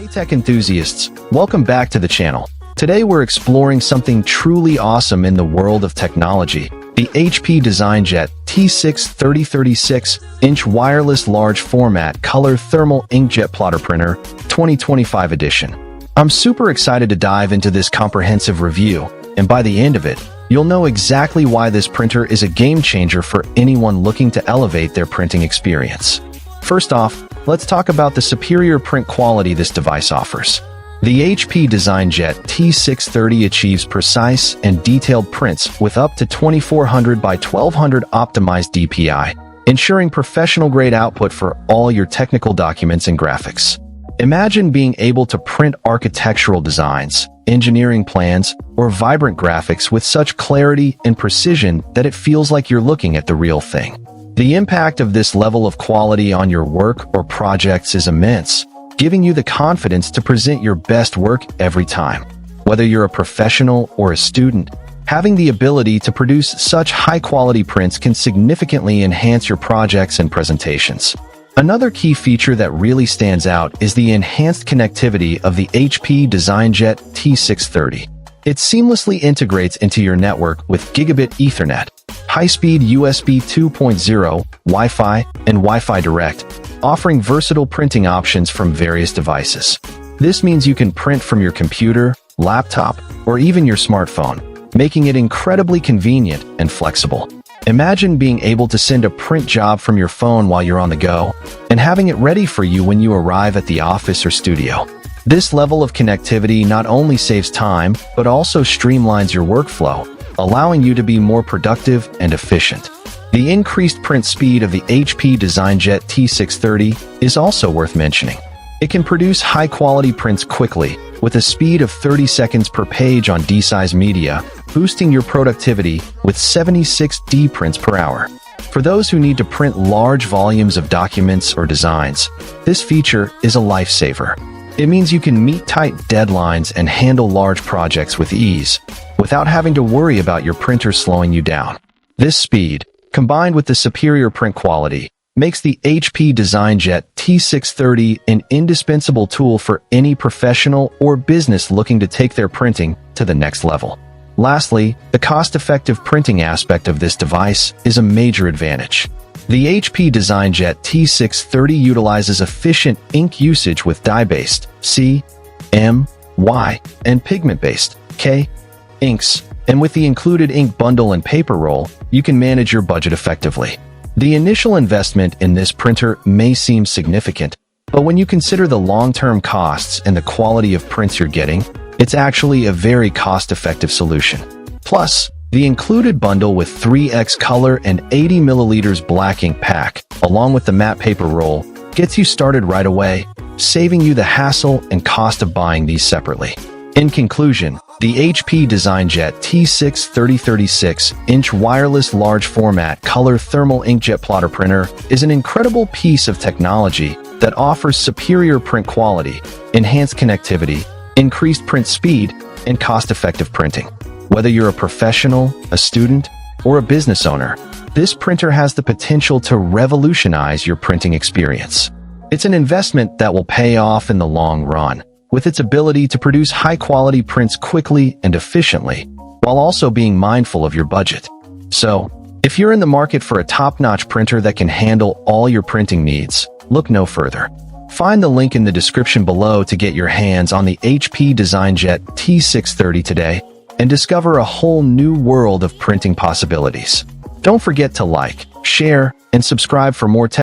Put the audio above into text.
Hey tech enthusiasts, welcome back to the channel. Today we're exploring something truly awesome in the world of technology, the HP DesignJet T630 36-inch wireless large format color thermal inkjet plotter printer 2025 edition. I'm super excited to dive into this comprehensive review, and by the end of it, you'll know exactly why this printer is a game changer for anyone looking to elevate their printing experience. First off, let's talk about the superior print quality this device offers. The HP DesignJet T630 achieves precise and detailed prints with up to 2400 by 1200 optimized DPI, ensuring professional-grade output for all your technical documents and graphics. Imagine being able to print architectural designs, engineering plans, or vibrant graphics with such clarity and precision that it feels like you're looking at the real thing. The impact of this level of quality on your work or projects is immense, giving you the confidence to present your best work every time. Whether you're a professional or a student, having the ability to produce such high-quality prints can significantly enhance your projects and presentations. Another key feature that really stands out is the enhanced connectivity of the HP DesignJet T630. It seamlessly integrates into your network with Gigabit Ethernet, high-speed USB 2.0, Wi-Fi, and Wi-Fi Direct, offering versatile printing options from various devices. This means you can print from your computer, laptop, or even your smartphone, making it incredibly convenient and flexible. Imagine being able to send a print job from your phone while you're on the go, and having it ready for you when you arrive at the office or studio. This level of connectivity not only saves time, but also streamlines your workflow, allowing you to be more productive and efficient. The increased print speed of the HP DesignJet T630 is also worth mentioning. It can produce high-quality prints quickly, with a speed of 30 seconds per page on D-size media, boosting your productivity with 76 D prints per hour. For those who need to print large volumes of documents or designs, this feature is a lifesaver. It means you can meet tight deadlines and handle large projects with ease, without having to worry about your printer slowing you down. This speed, combined with the superior print quality, makes the HP DesignJet T630 an indispensable tool for any professional or business looking to take their printing to the next level. Lastly, the cost-effective printing aspect of this device is a major advantage. The HP DesignJet T630 utilizes efficient ink usage with dye-based C, M, Y, and pigment-based K inks, and with the included ink bundle and paper roll, you can manage your budget effectively. The initial investment in this printer may seem significant, but when you consider the long-term costs and the quality of prints you're getting, it's actually a very cost-effective solution. Plus, the included bundle with 3x color and 80 milliliters black ink pack, along with the matte paper roll, gets you started right away, saving you the hassle and cost of buying these separately. In conclusion, the HP DesignJet T630 36-inch wireless large format color thermal inkjet plotter printer is an incredible piece of technology that offers superior print quality, enhanced connectivity, increased print speed, and cost-effective printing. Whether you're a professional, a student, or a business owner, this printer has the potential to revolutionize your printing experience. It's an investment that will pay off in the long run, with its ability to produce high-quality prints quickly and efficiently, while also being mindful of your budget. So, if you're in the market for a top-notch printer that can handle all your printing needs, look no further. Find the link in the description below to get your hands on the HP DesignJet T630 today and discover a whole new world of printing possibilities. Don't forget to like, share, and subscribe for more tech